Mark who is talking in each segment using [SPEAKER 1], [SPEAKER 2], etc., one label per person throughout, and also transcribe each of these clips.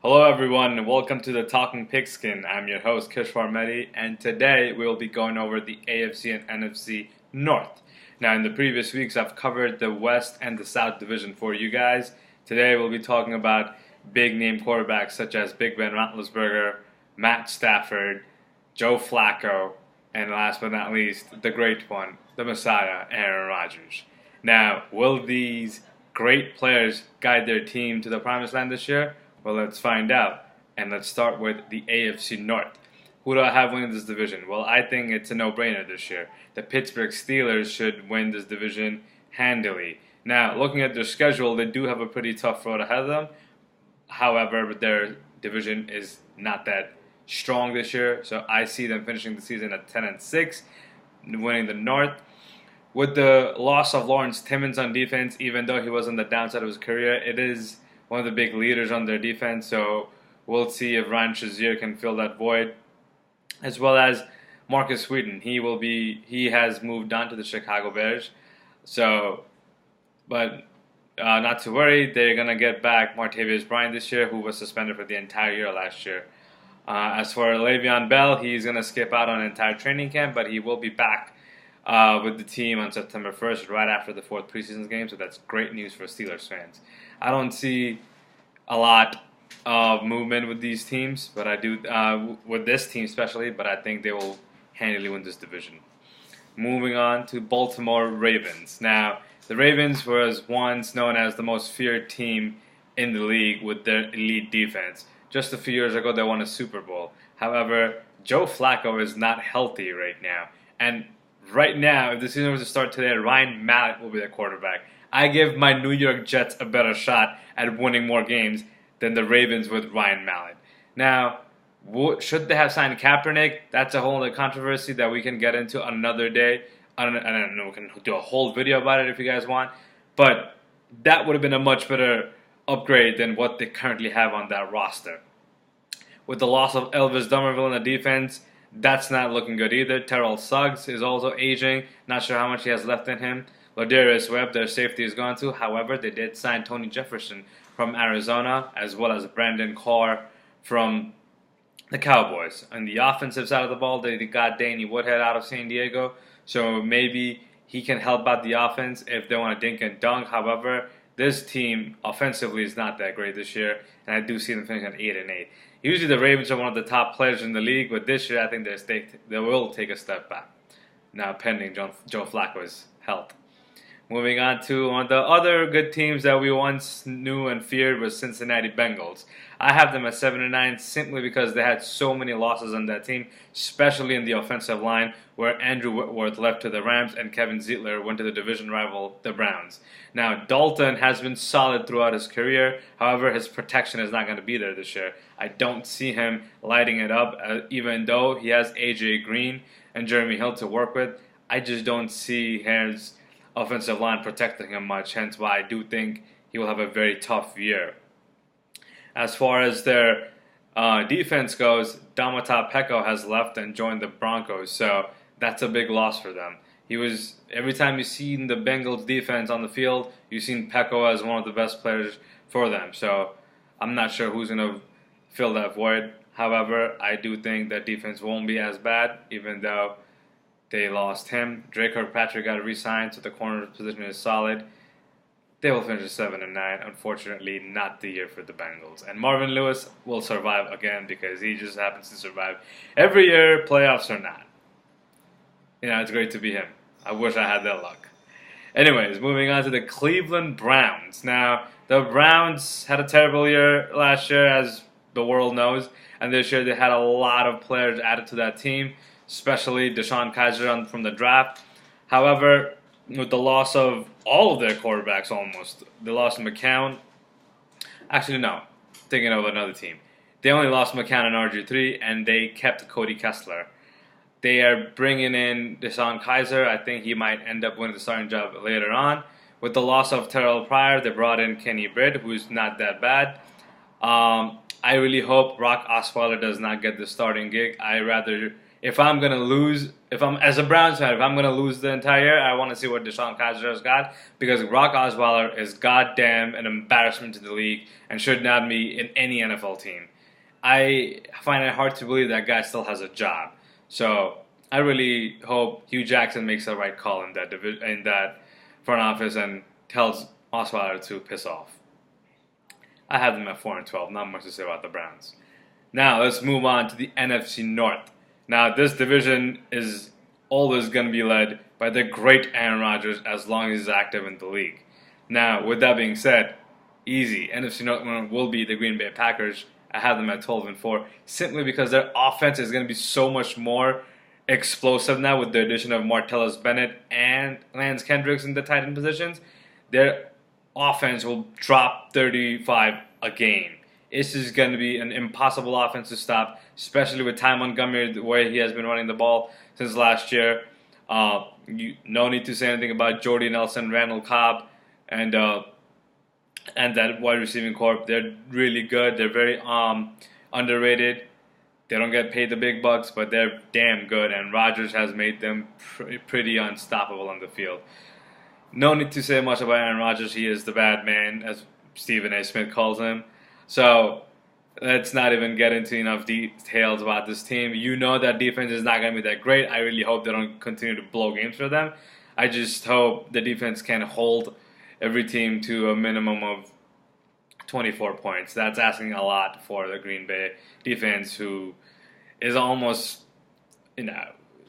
[SPEAKER 1] Hello everyone and welcome to the Talking Pigskin. I'm your host Kishwar Mehdi and today we will be going over the AFC and NFC North. Now in the previous weeks I've covered the West and the South division for you guys. Today we'll be talking about big name quarterbacks such as Big Ben Roethlisberger, Matt Stafford, Joe Flacco, and last but not least the great one, the Messiah, Aaron Rodgers. Now will these great players guide their team to the promised land this year? Well, let's find out. And let's start with the AFC North. Who do I have winning this division? Well, I think it's a no-brainer this year. The Pittsburgh Steelers should win this division handily. Now, looking at their schedule, they do have a pretty tough road ahead of them. However, their division is not that strong this year, so I see them finishing the season at 10-6, winning the North. With the loss of Lawrence Timmons on defense, even though he was on the downside of his career, it is one of the big leaders on their defense, so we'll see if Ryan Shazier can fill that void, as well as Marcus Wheaton. He has moved on to the Chicago Bears, but not to worry, they're gonna get back Martavis Bryant this year, who was suspended for the entire year last year. As for Le'Veon Bell, he's gonna skip out on an entire training camp, but he will be back with the team on September 1st, right after the fourth preseason game, so that's great news for Steelers fans. I don't see a lot of movement with these teams, but I do with this team especially, but I think they will handily win this division. Moving on to Baltimore Ravens. Now, the Ravens was once known as the most feared team in the league with their elite defense. Just a few years ago, they won a Super Bowl. However, Joe Flacco is not healthy right now, and right now, if the season was to start today, Ryan Mallett will be the quarterback. I give my New York Jets a better shot at winning more games than the Ravens with Ryan Mallett. Now, should they have signed Kaepernick? That's a whole other controversy that we can get into another day. I don't know, we can do a whole video about it if you guys want. But that would have been a much better upgrade than what they currently have on that roster. With the loss of Elvis Dumervil in the defense, that's not looking good either. Terrell Suggs is also aging. Not sure how much he has left in him. Ladarius Webb, their safety, is gone too. However, they did sign Tony Jefferson from Arizona, as well as Brandon Carr from the Cowboys. On the offensive side of the ball, they got Danny Woodhead out of San Diego, so maybe he can help out the offense if they want to dink and dunk. However, this team offensively is not that great this year, and I do see them finishing at 8-8. Usually the Ravens are one of the top players in the league, but this year I think they will take a step back. Now pending Joe Flacco's health. Moving on to one of the other good teams that we once knew and feared was Cincinnati Bengals. I have them at 7-9 simply because they had so many losses on that team, especially in the offensive line, where Andrew Whitworth left to the Rams and Kevin Zeitler went to the division rival, the Browns. Now, Dalton has been solid throughout his career. However, his protection is not going to be there this year. I don't see him lighting it up, even though he has A.J. Green and Jeremy Hill to work with. I just don't see his offensive line protecting him much, hence why I do think he will have a very tough year. As far as their defense goes, Domata Peko has left and joined the Broncos, so that's a big loss for them. Every time you've seen the Bengals defense on the field, you've seen Peko as one of the best players for them, so I'm not sure who's going to fill that void. However, I do think that defense won't be as bad, even though they lost him. Drake Kirkpatrick got re-signed, so the corner position is solid. They will finish 7-9. Unfortunately, not the year for the Bengals. And Marvin Lewis will survive again because he just happens to survive every year, playoffs or not. It's great to be him. I wish I had that luck. Anyways, moving on to the Cleveland Browns. Now, the Browns had a terrible year last year, as the world knows. And this year they had a lot of players added to that team, especially DeShone Kizer from the draft. However, with the loss of all of their quarterbacks almost, they lost McCown. Actually, no. Thinking of another team. They only lost McCown and RG3, and they kept Cody Kessler. They are bringing in DeShone Kizer. I think he might end up winning the starting job later on. With the loss of Terrell Pryor, they brought in Kenny Britt, who's not that bad. I really hope Brock Osweiler does not get the starting gig. I rather if I'm gonna lose, if I'm as a Browns fan, if I'm gonna lose the entire year, I want to see what Deshaun Kaiser has got, because Brock Osweiler is goddamn an embarrassment to the league and should not be in any NFL team. I find it hard to believe that guy still has a job. So I really hope Hugh Jackson makes the right call in that front office and tells Osweiler to piss off. I have them at 4-12. Not much to say about the Browns. Now let's move on to the NFC North. Now this division is always going to be led by the great Aaron Rodgers as long as he's active in the league. Now with that being said, easy. NFC North will be the Green Bay Packers. I have them at 12-4 simply because their offense is going to be so much more explosive now with the addition of Martellus Bennett and Lance Kendricks in the tight end positions. Their offense will drop 35 a game. This is going to be an impossible offense to stop, especially with Ty Montgomery, the way he has been running the ball since last year. No need to say anything about Jordy Nelson, Randall Cobb, and that wide receiving corps. They're really good. They're very underrated. They don't get paid the big bucks, but they're damn good, and Rodgers has made them pretty unstoppable on the field. No need to say much about Aaron Rodgers. He is the bad man, as Stephen A. Smith calls him. So let's not even get into enough details about this team. You know that defense is not going to be that great. I really hope they don't continue to blow games for them. I just hope the defense can hold every team to a minimum of 24 points. That's asking a lot for the Green Bay defense, who is almost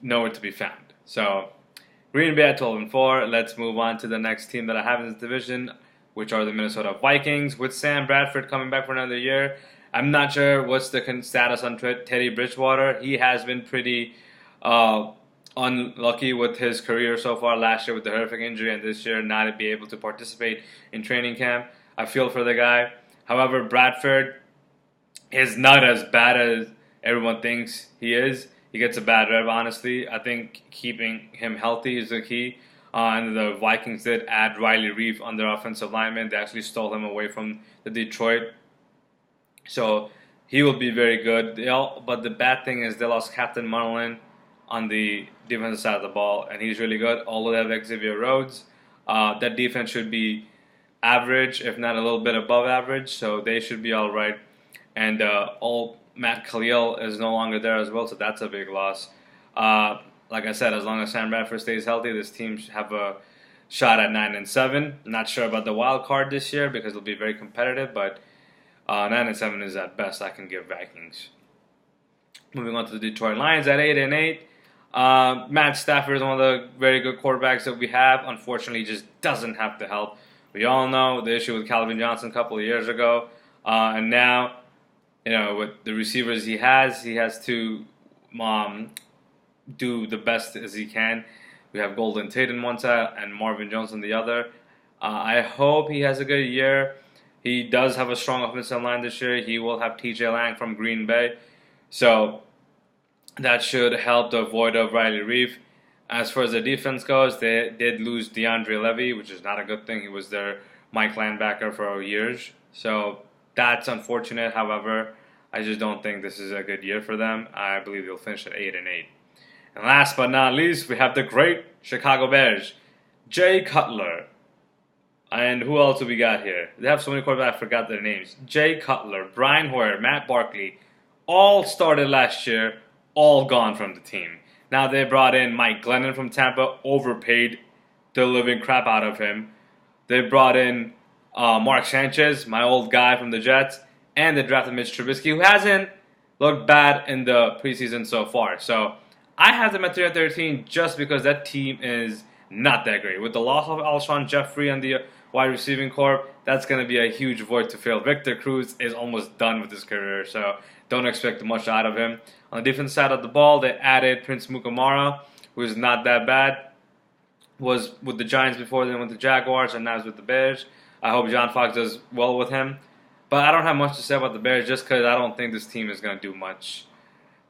[SPEAKER 1] nowhere to be found. So Green Bay at 12-4. Let's move on to the next team that I have in this division, which are the Minnesota Vikings. With Sam Bradford coming back for another year, I'm not sure what's the status on Teddy Bridgewater. He has been pretty unlucky with his career so far. Last year with the horrific injury, and this year not to be able to participate in training camp. I feel for the guy. However, Bradford is not as bad as everyone thinks he is. He gets a bad rep, honestly. I think keeping him healthy is the key. And the Vikings did add Riley Reef on their offensive lineman. They actually stole him away from the Detroit. So he will be very good. But the bad thing is they lost Captain Marlin on the defensive side of the ball, and he's really good. Although they have Xavier Rhodes, that defense should be average, if not a little bit above average. So they should be all right. And Matt Khalil is no longer there as well, so that's a big loss. Like I said, as long as Sam Bradford stays healthy, this team should have a shot at 9-7. Not sure about the wild card this year because it'll be very competitive, but 9-7 is at best I can give Vikings. Moving on to the Detroit Lions at 8-8. Matt Stafford is one of the very good quarterbacks that we have. Unfortunately, he just doesn't have the help. We all know the issue with Calvin Johnson a couple of years ago, and now, with the receivers he has to do the best as he can. We have Golden Tate on one side and Marvin Jones on the other. I hope he has a good year. He does have a strong offensive line this year. He will have TJ Lang from Green Bay. So that should help the void of Riley Reef. As far as the defense goes, they did lose DeAndre Levy, which is not a good thing. He was their Mike linebacker for years. So that's unfortunate. However, I just don't think this is a good year for them. I believe they'll finish at 8-8. And last but not least, we have the great Chicago Bears, Jay Cutler. And who else do we got here? They have so many quarterbacks, I forgot their names. Jay Cutler, Brian Hoyer, Matt Barkley, all started last year, all gone from the team. Now they brought in Mike Glennon from Tampa, overpaid the living crap out of him. They brought in Mark Sanchez, my old guy from the Jets, and they drafted Mitch Trubisky, who hasn't looked bad in the preseason so far. So I have them at 3-13 just because that team is not that great. With the loss of Alshon Jeffrey and the wide receiving corps, that's going to be a huge void to fill. Victor Cruz is almost done with his career, so don't expect much out of him. On the defense side of the ball, they added Prince Mukamara, who is not that bad. Was with the Giants before, then with the Jaguars, and now he's with the Bears. I hope John Fox does well with him. But I don't have much to say about the Bears just because I don't think this team is going to do much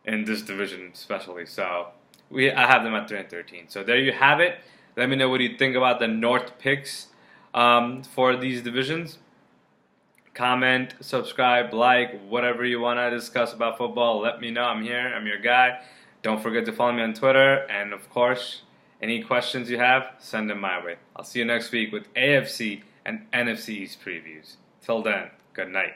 [SPEAKER 1] in this division especially. So I have them at 3-13. So there you have it. Let me know what you think about the North picks for these divisions. Comment, subscribe, like, whatever you want to discuss about football. Let me know. I'm here. I'm your guy. Don't forget to follow me on Twitter, and of course, any questions you have, send them my way. I'll see you next week with AFC and NFC East previews. Till then, good night.